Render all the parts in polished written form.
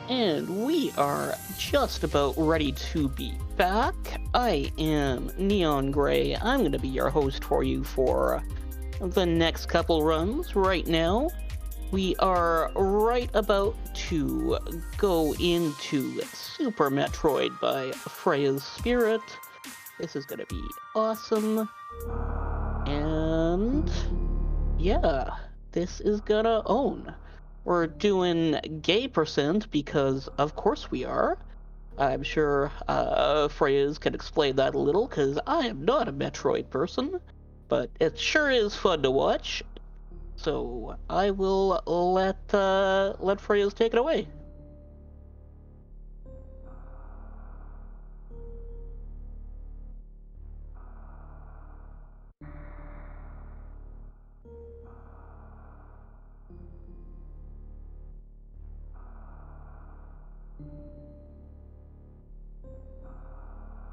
And we are just about ready to be back. I am Neon Gray. I'm going to be your host for you for the next couple runs. Right now, we are right about to go into Super Metroid by Freya's Spirit. This is going to be awesome. And yeah, this is gonna own. We're doing gay percent because of course we are. I'm sure Freya's can explain that a little because I am not a Metroid person, but it sure is fun to watch. So I will let Freya's take it away.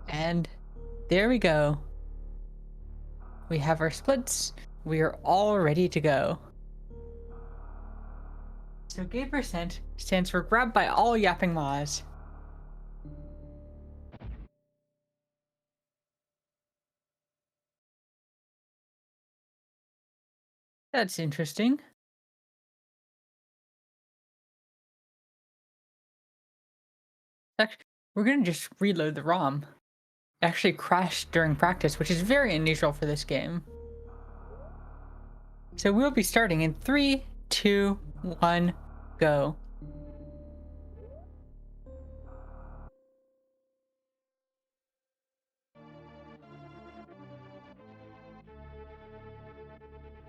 And there we go. We have our splits. We are all ready to go. So gay percent stands for grab by all yapping maws. That's interesting. Actually, we're gonna just reload the ROM. It actually crashed during practice, which is very unusual for this game. So we'll be starting in 3, 2, 1, go.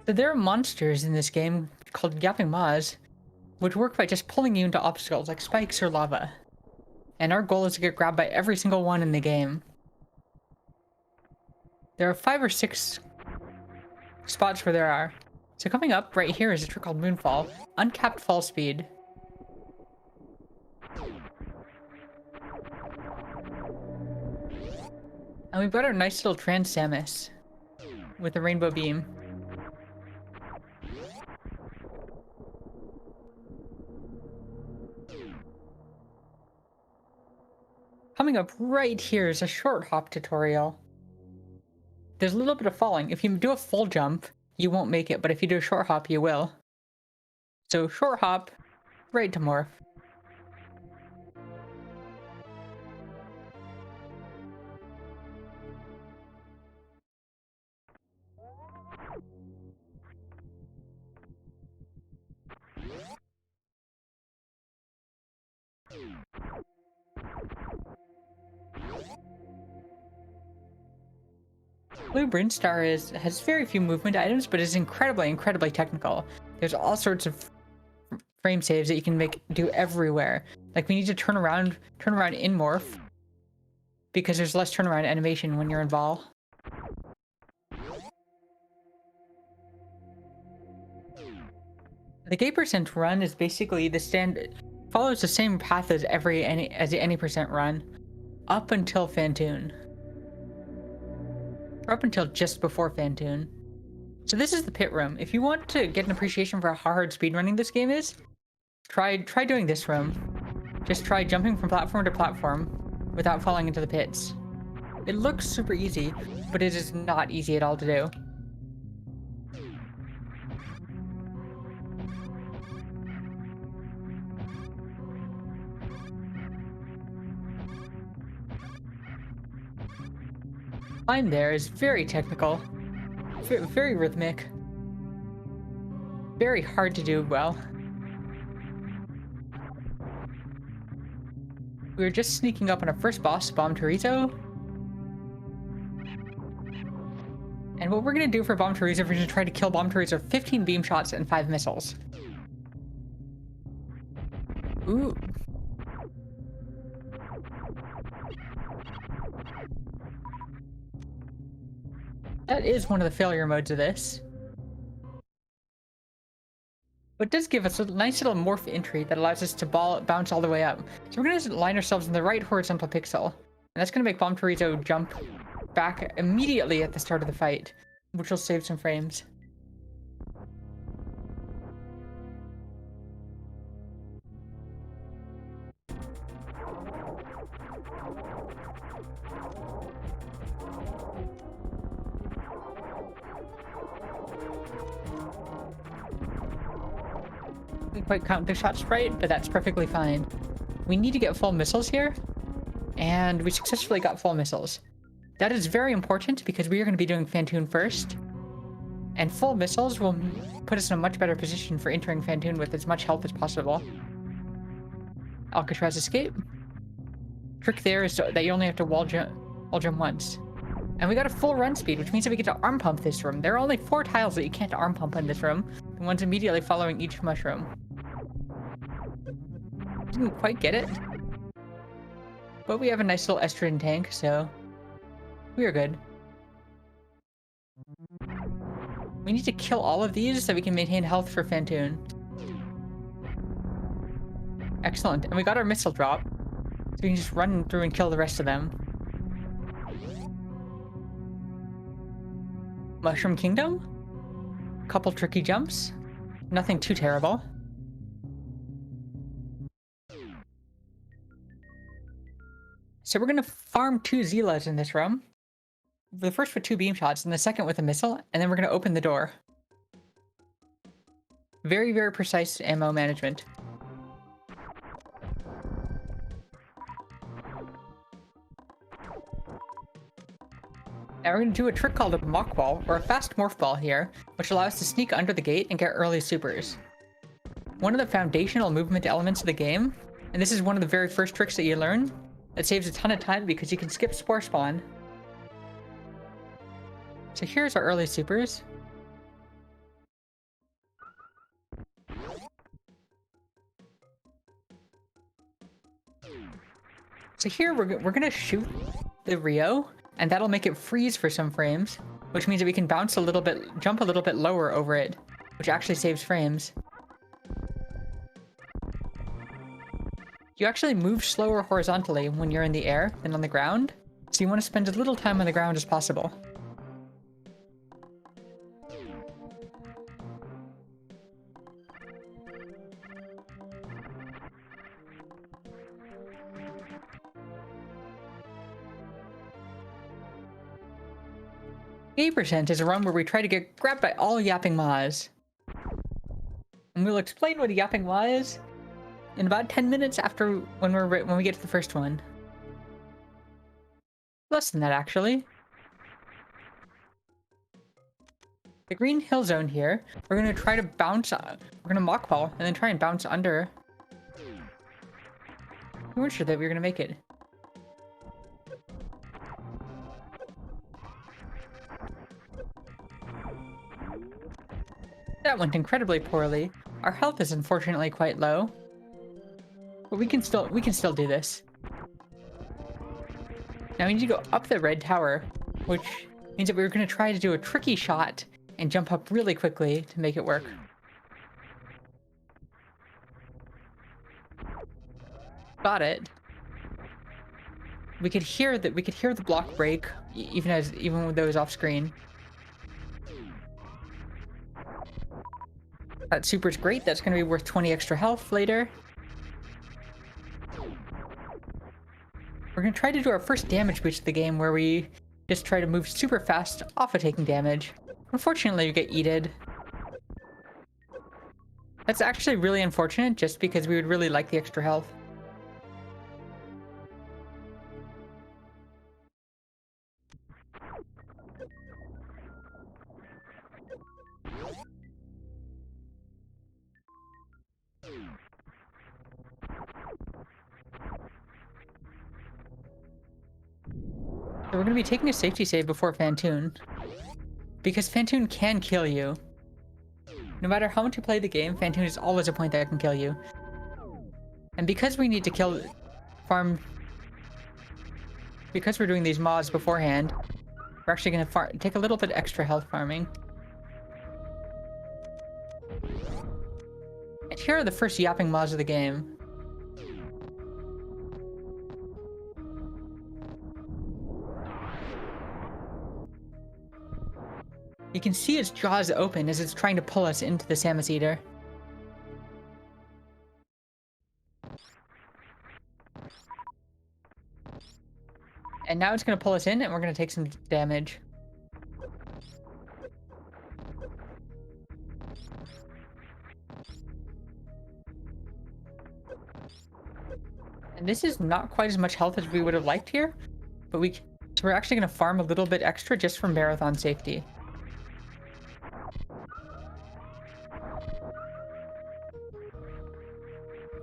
So there are monsters in this game called yapping maws, which work by just pulling you into obstacles like spikes or lava. And our goal is to get grabbed by every single one in the game. There are 5 or 6 spots where there are. So coming up right here is a trick called Moonfall. Uncapped fall speed. And we've got our nice little Trans Samus with a rainbow beam. Coming up right here is a short hop tutorial. There's a little bit of falling. If you do a full jump, you won't make it, but if you do a short hop, you will. So short hop, right to morph. Blue Brinstar has very few movement items, but is incredibly technical. There's all sorts of frame saves that you can do everywhere. Like we need to turn around in morph because there's less turnaround animation when you're in Vol. The gay percent run is basically follows the same path as any percent run up until Fantoon. Or up until just before Fantoon. So this is the pit room. If you want to get an appreciation for how hard speedrunning this game is, try doing this room. Just try jumping from platform to platform without falling into the pits. It looks super easy, but it is not easy at all to do. Climb there is very technical, very rhythmic, very hard to do well. We were just sneaking up on our first boss, Bomb Chorizo. And what we're gonna do for Bomb Chorizo, we're gonna try to kill Bomb Chorizo with 15 beam shots and 5 missiles. Ooh. That is one of the failure modes of this. But it does give us a nice little morph entry that allows us to bounce all the way up. So we're gonna line ourselves in the right horizontal pixel. And that's gonna make Bomb Chorizo jump back immediately at the start of the fight, which will save some frames. Didn't quite count the shots right, but that's perfectly fine. We need to get full missiles here, and we successfully got full missiles. That is very important because we are going to be doing Phantoon first, and full missiles will put us in a much better position for entering Phantoon with as much health as possible. Alcatraz escape. Trick there is that you only have to wall jump once. And we got a full run speed, which means that we get to arm pump this room. There are only 4 tiles that you can't arm pump in this room. The ones immediately following each mushroom. Didn't quite get it. But we have a nice little estrogen tank, so we are good. We need to kill all of these so we can maintain health for Phantoon. Excellent. And we got our missile drop. So we can just run through and kill the rest of them. Mushroom Kingdom? Couple tricky jumps. Nothing too terrible. So we're gonna farm 2 Zeelas in this room. The first with 2 beam shots and the second with a missile, and then we're gonna open the door. Very, very precise ammo management. Now we're going to do a trick called a mock ball, or a fast morph ball here, which allows us to sneak under the gate and get early supers. One of the foundational movement elements of the game, and this is one of the very first tricks that you learn, that saves a ton of time because you can skip spore spawn. So here's our early supers. So here we're going to shoot the Rio, and that'll make it freeze for some frames, which means that we can bounce a little bit, jump a little bit lower over it, which actually saves frames. You actually move slower horizontally when you're in the air than on the ground, so you want to spend as little time on the ground as possible. Gay% is a run where we try to get grabbed by all yapping maws. And we'll explain what a yapping maw is in about 10 minutes after when we get to the first one. Less than that, actually. The green hill zone here, we're going to try to bounce, we're going to mock ball and then try and bounce under. We weren't sure that we were going to make it. That went incredibly poorly. Our health is unfortunately quite low. But we can still do this. Now we need to go up the red tower, which means that we're going to try to do a tricky shot and jump up really quickly to make it work. Got it. We could hear the block break even with those off screen. That super's great. That's going to be worth 20 extra health later. We're going to try to do our first damage boost of the game where we just try to move super fast off of taking damage. Unfortunately, you get yeeted. That's actually really unfortunate just because we would really like the extra health. So we're going to be taking a safety save before Phantoon. Because Phantoon can kill you. No matter how much you play the game, Phantoon is always a point that can kill you. And because we need to because we're doing these mods beforehand, we're actually going to take a little bit extra health farming. And here are the first yapping mods of the game. You can see its jaws open as it's trying to pull us into the Samus Eater. And now it's going to pull us in and we're going to take some damage. And this is not quite as much health as we would have liked here, but so we're actually going to farm a little bit extra just for marathon safety.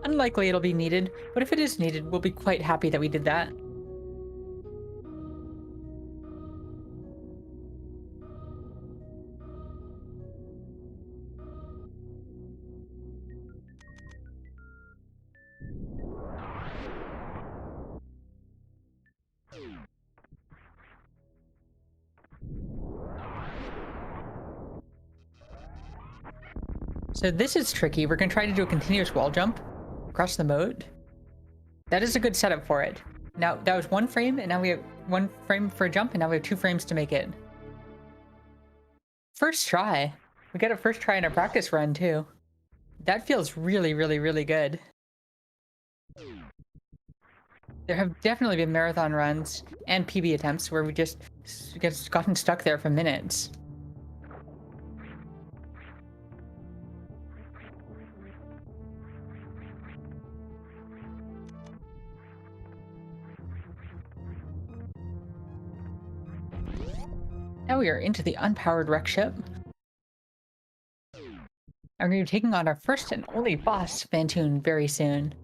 Unlikely it'll be needed, but if it is needed, we'll be quite happy that we did that. So this is tricky. We're going to try to do a continuous wall jump across the moat. That is a good setup for it. Now, that was 1 frame, and now we have 1 frame for a jump, and now we have 2 frames to make it. First try. We got a first try in our practice run, too. That feels really, really, really good. There have definitely been marathon runs and PB attempts where we just gotten stuck there for minutes. Now we are into the unpowered wreck ship. And we're going to be taking on our first and only boss, Phantoon, very soon.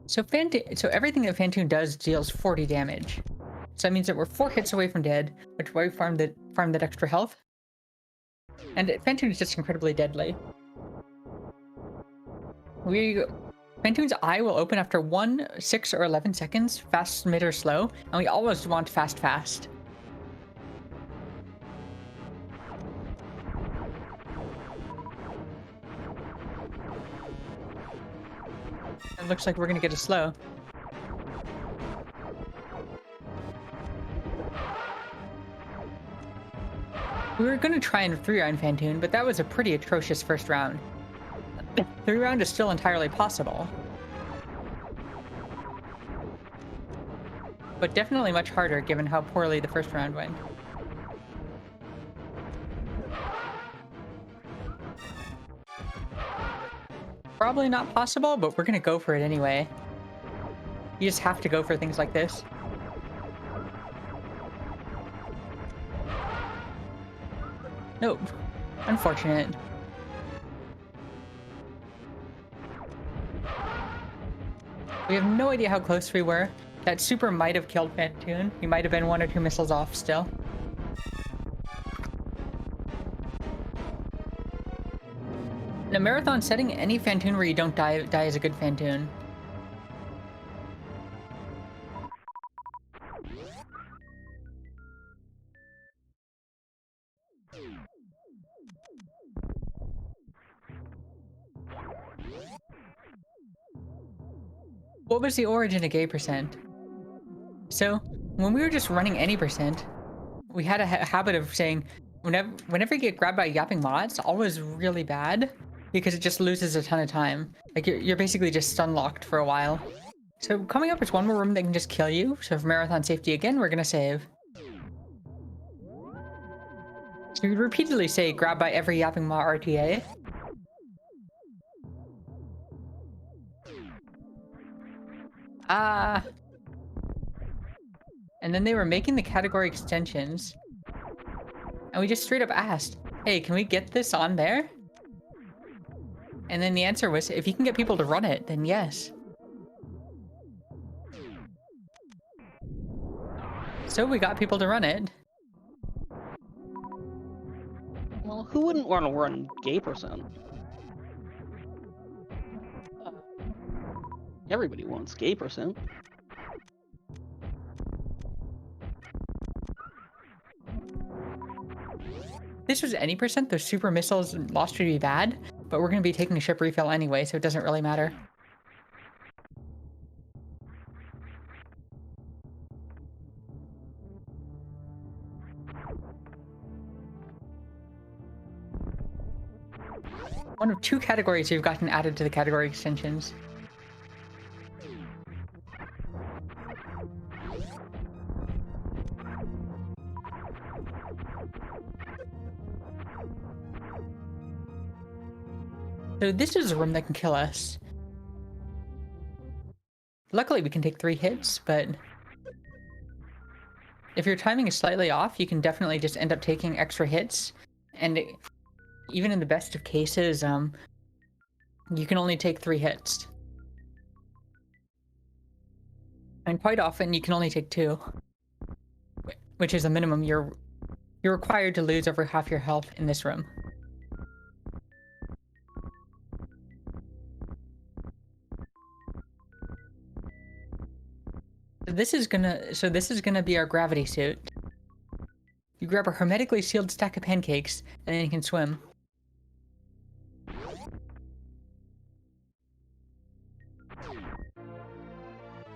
So everything that Phantoon does deals 40 damage. So that means that we're 4 hits away from dead, which is why we farmed that extra health. And Phantoon is just incredibly deadly. Phantoon's eye will open after 1, 6, or 11 seconds, fast, mid, or slow, and we always want fast, fast. It looks like we're gonna get a slow. We were gonna try and 3-round Phantoon, but that was a pretty atrocious first round. 3-round is still entirely possible. But definitely much harder given how poorly the first round went. Probably not possible, but we're gonna go for it anyway. You just have to go for things like this. Nope. Unfortunate. We have no idea how close we were. That super might have killed Phantoon. He might have been 1 or 2 missiles off still. In a marathon setting, any Phantoon where you don't die is a good Phantoon. What was the origin of gay percent? So, when we were just running any percent, we had a habit of saying, whenever you get grabbed by a yapping maw, it's always really bad, because it just loses a ton of time. Like, you're basically just stun locked for a while. So, coming up is 1 more room that can just kill you, so for marathon safety again, we're gonna save. So we repeatedly say, grab by every yapping maw RTA. And then they were making the category extensions. And we just straight up asked, hey, can we get this on there? And then the answer was, if you can get people to run it, then yes. So we got people to run it. Well, who wouldn't want to run gay percent? Everybody wants gay percent. This was any percent, those super missiles lost would be bad, but we're going to be taking a ship refill anyway, so it doesn't really matter. One of two categories you've gotten added to the category extensions. So this is a room that can kill us. Luckily, we can take 3 hits, but if your timing is slightly off, you can definitely just end up taking extra hits. And even in the best of cases, you can only take 3 hits. And quite often, you can only take 2, which is the minimum you're required to lose over half your health in this room. This is gonna be our gravity suit. You grab a hermetically sealed stack of pancakes, and then you can swim.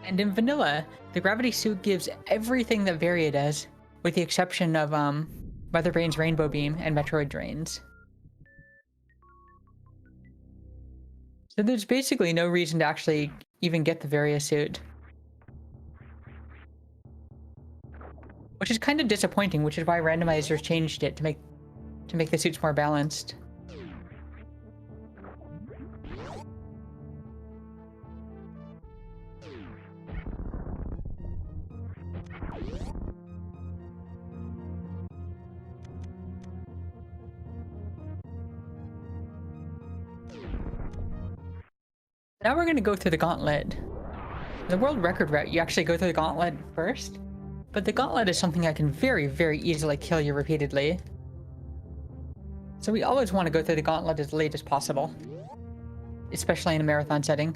And in vanilla, the gravity suit gives everything that Varia does, with the exception of Weatherbrain's Rainbow Beam and Metroid Drains. So there's basically no reason to actually even get the Varia suit. Which is kind of disappointing, which is why randomizers changed it to make the suits more balanced. Now we're going to go through the gauntlet. The world record route, you actually go through the gauntlet first, but the gauntlet is something that can very, very easily kill you repeatedly. So we always want to go through the gauntlet as late as possible, especially in a marathon setting.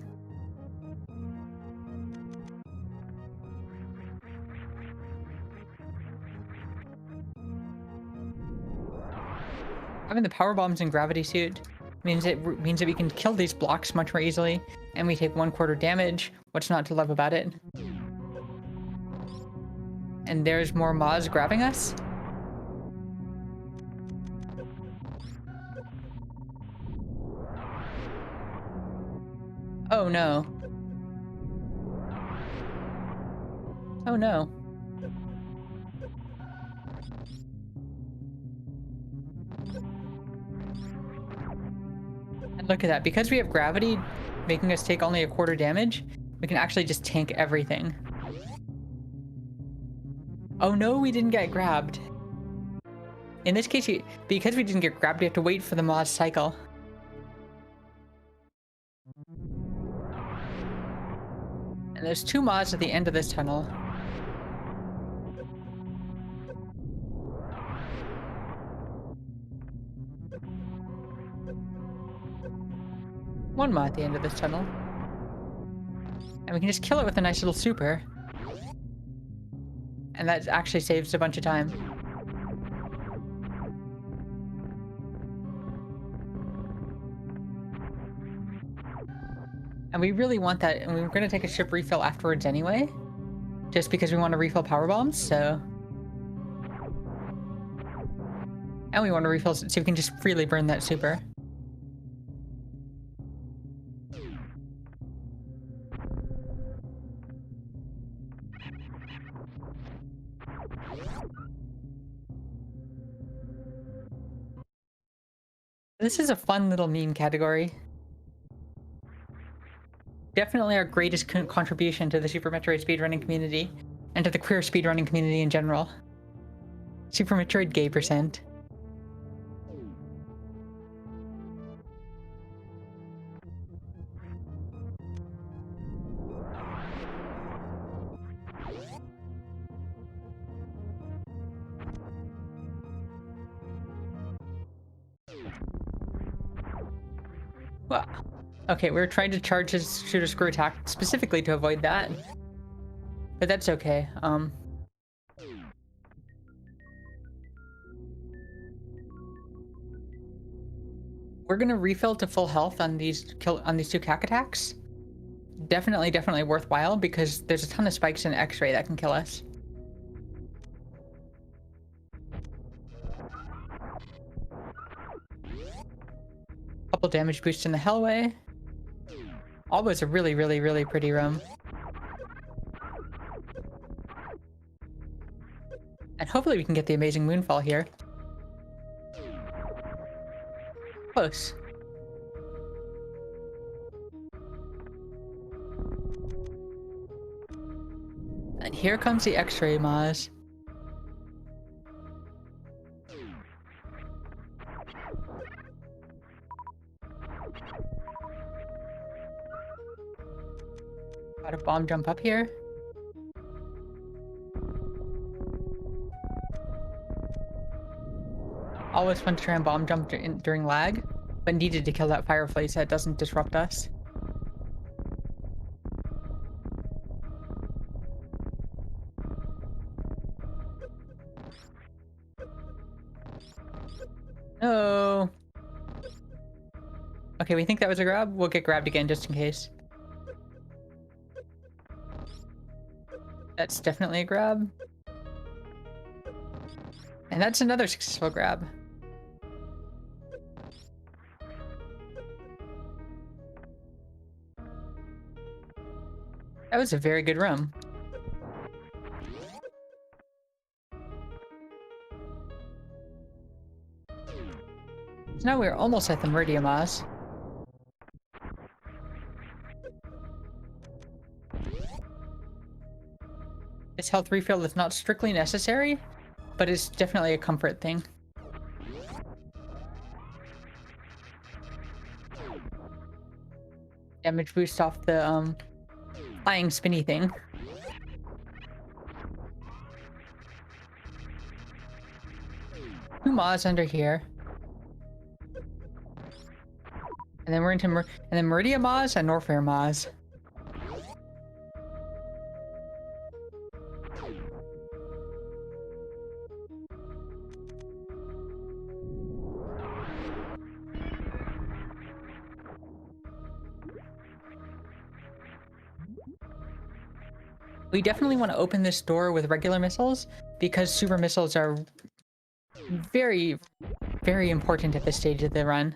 Having the power bombs and gravity suit means that we can kill these blocks much more easily, and we take 1/4 damage. What's not to love about it? And there's more Moz grabbing us. Oh no. Oh no. And look at that. Because we have gravity making us take only 1/4 damage, we can actually just tank everything. Oh no, we didn't get grabbed. In this case, because we didn't get grabbed, we have to wait for the Moz cycle. And there's 2 Moz at the end of this tunnel. One Moz at the end of this tunnel. And we can just kill it with a nice little super. And that actually saves a bunch of time. And we really want that, and we were going to take a ship refill afterwards anyway, just because we want to refill power bombs, so... And we want to refill so we can just freely burn that super. This is a fun little meme category. Definitely our greatest contribution to the Super Metroid speedrunning community, and to the queer speedrunning community in general. Super Metroid Gay %. Well, okay, we were trying to charge his shooter screw attack specifically to avoid that. But that's okay. We're gonna refill to full health on these 2 cack attacks. Definitely worthwhile, because there's a ton of spikes in X-ray that can kill us. Couple damage boosts in the hellway. Always a really, really, really pretty room. And hopefully we can get the amazing moonfall here. Close. And here comes the X-ray Maz. Got a bomb jump up here. Always fun to try and bomb jump during lag, but needed to kill that firefly so it doesn't disrupt us. No. Okay, we think that was a grab. We'll get grabbed again just in case. That's definitely a grab. And that's another successful grab. That was a very good room. So now we're almost at the Meridian Moss. This health refill is not strictly necessary, but it's definitely a comfort thing. Damage boost off the flying spinny thing. Two Moz under here. And then we're into Meridian Moz and Norfair Moz. We definitely want to open this door with regular missiles because super missiles are very, very important at this stage of the run.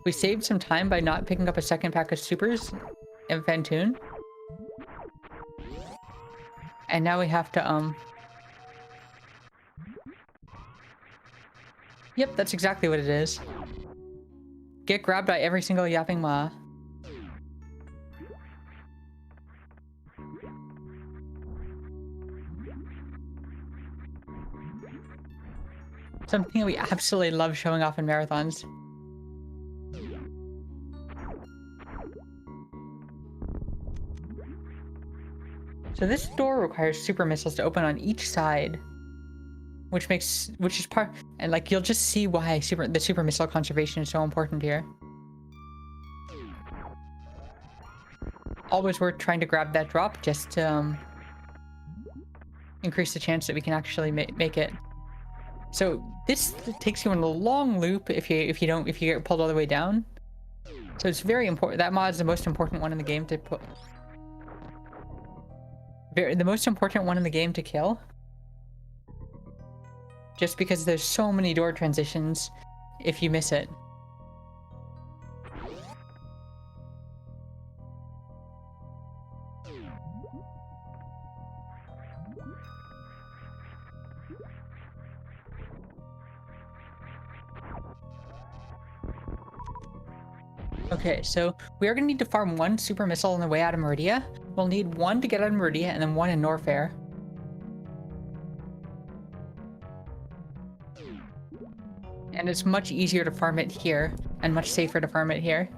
We saved some time by not picking up a second pack of supers in Fantoon. And now we have to, Yep, that's exactly what it is. Get grabbed by every single yapping Ma. Something we absolutely love showing off in marathons. So this door requires super missiles to open on each side, which is part, and like you'll just see why the super missile conservation is so important here. Always worth trying to grab that drop just to increase the chance that we can actually make it. So this takes you on a long loop if you get pulled all the way down. So it's very important. That mod is the most important one in the game to put. The most important one in the game to kill. Just because there's so many door transitions if you miss it. Okay, so we are going to need to farm one super missile on the way out of Meridia. We'll need one to get out of Meridia and then one in Norfair. And it's much easier to farm it here and much safer to farm it here.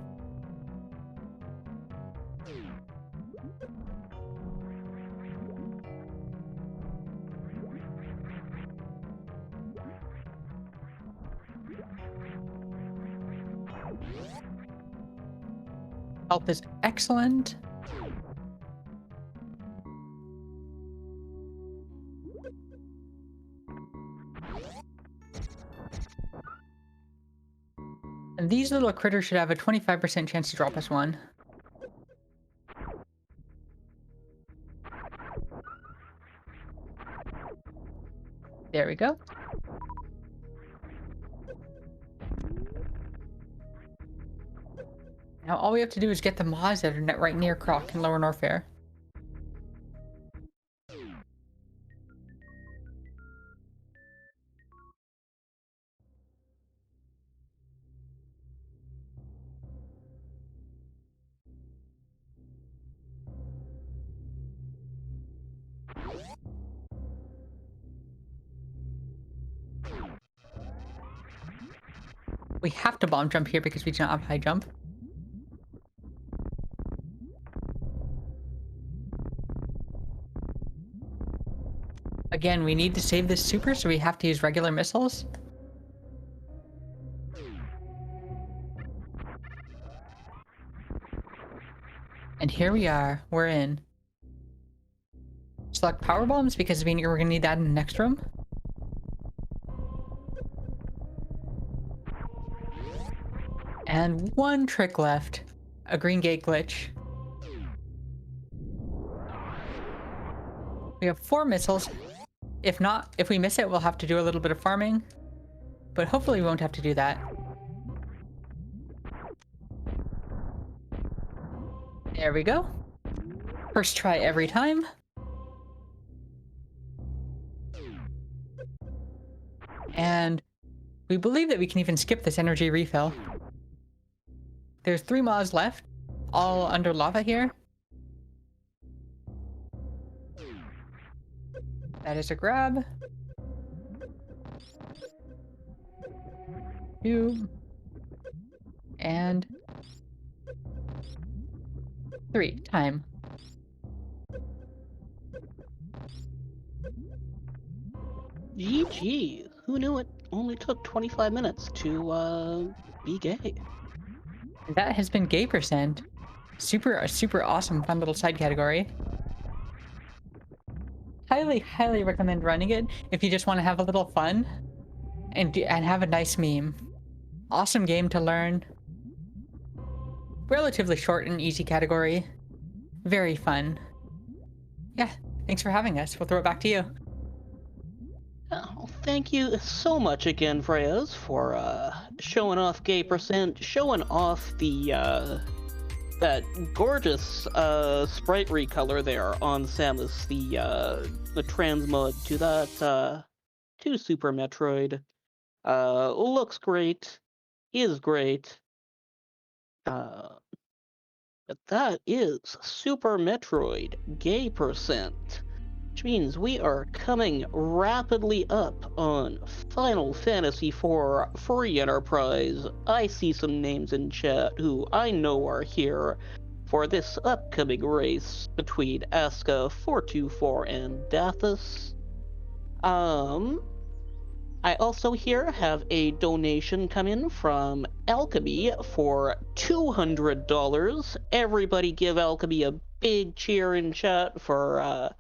Health is excellent. And these little critters should have a 25% chance to drop us one. There we go. Now all we have to do is get the mods that are right near Croc and Lower Norfair. We have to bomb jump here because we do not have high jump. Again, we need to save this super, so we have to use regular missiles. And here we are. We're in. Select power bombs because we're going to need that in the next room. And one trick left. A green gate glitch. We have 4 missiles. If not, if we miss it, we'll have to do a little bit of farming. But hopefully we won't have to do that. There we go. First try every time. And we believe that we can even skip this energy refill. There's 3 mods left, all under lava here. That is a grab. 2. And 3. Time. GG. Who knew it only took 25 minutes to be gay? That has been Gay Percent. A super awesome, fun little side category. Highly recommend running it if you just want to have a little fun and have a nice meme. Awesome game to learn. Relatively short and easy category. Very fun. Yeah, thanks for having us. We'll throw it back to you. Oh, thank you so much again, Freyas, for showing off Gay Percent, showing off the that gorgeous sprite recolor there on Samus, the transmod to that to Super Metroid. Looks great, is great. But that is Super Metroid Gay Percent, which means we are coming rapidly up on Final Fantasy IV Free Enterprise. I see some names in chat who I know are here for this upcoming race between Aska424 and Dathus. I also here have a donation come in from Alchemy for $200. Everybody give Alchemy a big cheer in chat for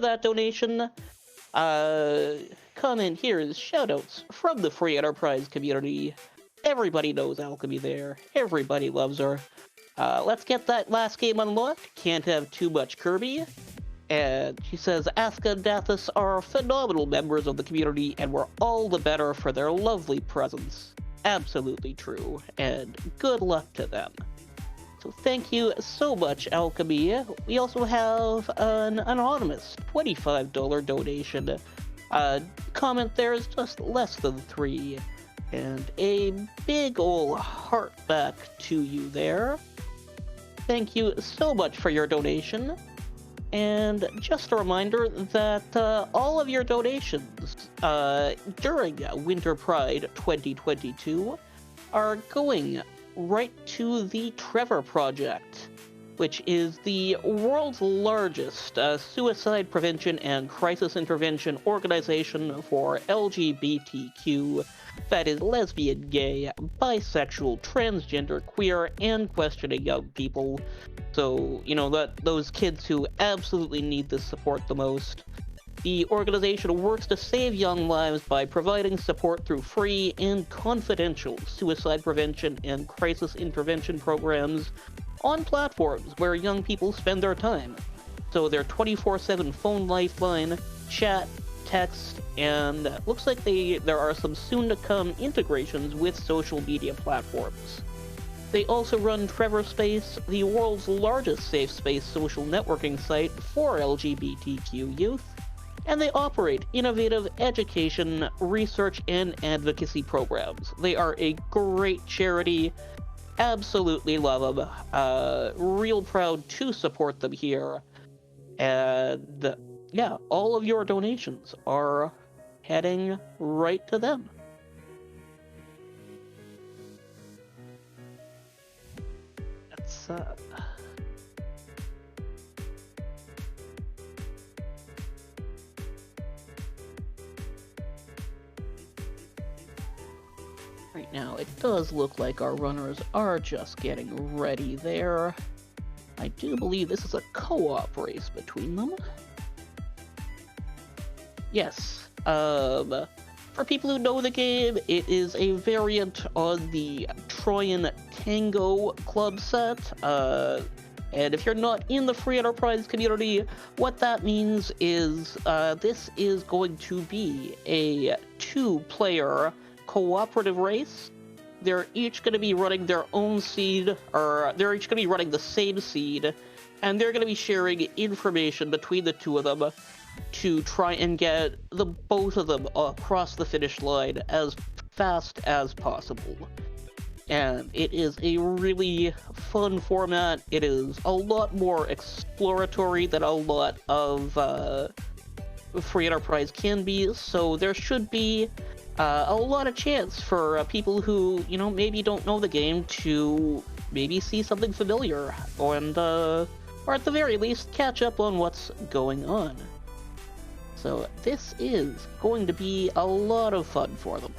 that donation. Comment here is shoutouts from the Free Enterprise community. Everybody knows Alchemy there. Everybody loves her. Let's get that last game unlocked. Can't have too much Kirby. And she says, Aska and Dathus are phenomenal members of the community, and we're all the better for their lovely presence. Absolutely true, and good luck to them. So thank you so much, Alchemy. We also have an anonymous $25 donation. Comment there is just less than 3. And a big ol' heart back to you there. Thank you so much for your donation. And just a reminder that all of your donations during Winter Pride 2022 are going right to the Trevor Project, which is the world's largest suicide prevention and crisis intervention organization for LGBTQ, that is lesbian, gay, bisexual, transgender, queer, and questioning young people. So, you know, those kids who absolutely need this support the most. The organization works to save young lives by providing support through free and confidential suicide prevention and crisis intervention programs on platforms where young people spend their time. So their 24/7 phone lifeline, chat, text, and looks like there are some soon-to-come integrations with social media platforms. They also run Trevor Space, the world's largest safe space social networking site for LGBTQ youth, and they operate innovative education, research, and advocacy programs. They are a great charity. Absolutely love them. Real proud to support them here. And yeah, all of your donations are heading right to them. That's right now, it does look like our runners are just getting ready there. I do believe this is a co-op race between them. Yes. For people who know the game, it is a variant on the Trojan Tango club set. And if you're not in the free enterprise community, what that means is this is going to be a 2-player cooperative race. They're each going to be running their own seed, or they're each going to be running the same seed, and they're going to be sharing information between the two of them to try and get the both of them across the finish line as fast as possible. And it is a really fun format. It is a lot more exploratory than a lot of free enterprise can be, so there should be a lot of chance for people who, you know, maybe don't know the game to maybe see something familiar, and or at the very least catch up on what's going on. So this is going to be a lot of fun for them.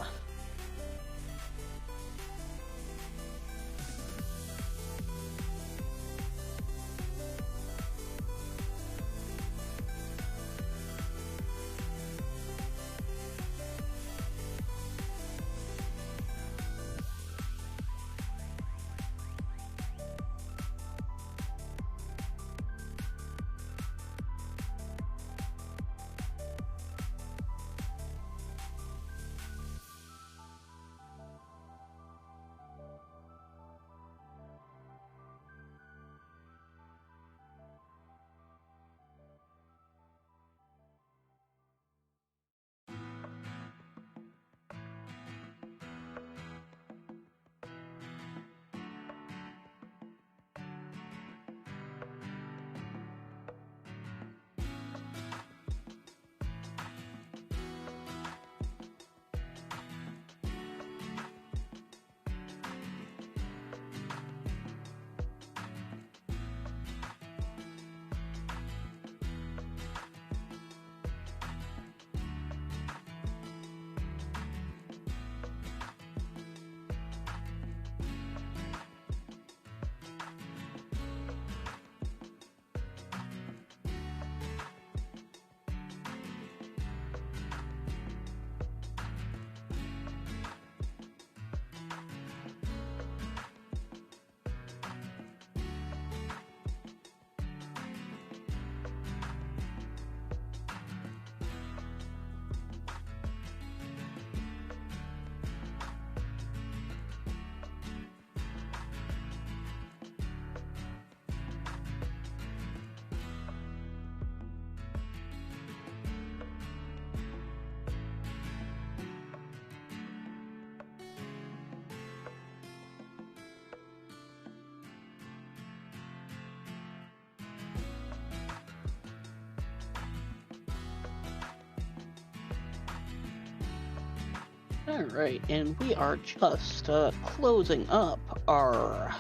Alright, and we are just closing up our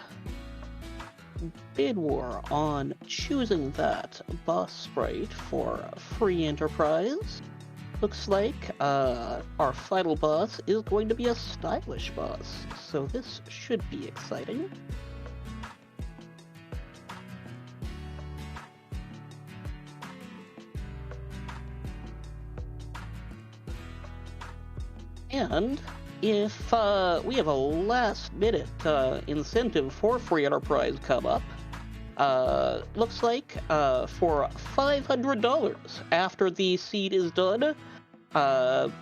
bid war on choosing that boss sprite for free enterprise. Looks like our final boss is going to be a stylish boss, so this should be exciting. And if we have a last-minute incentive for free enterprise come up, looks like for $500 after the seed is done,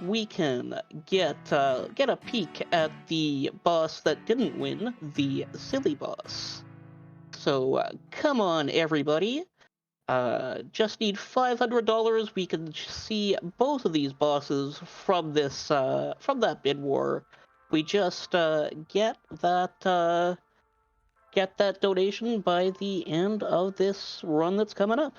we can get a peek at the boss that didn't win, the silly boss. So come on, everybody. Just need $500. We can see both of these bosses from this from that bid war. We just get that donation by the end of this run that's coming up.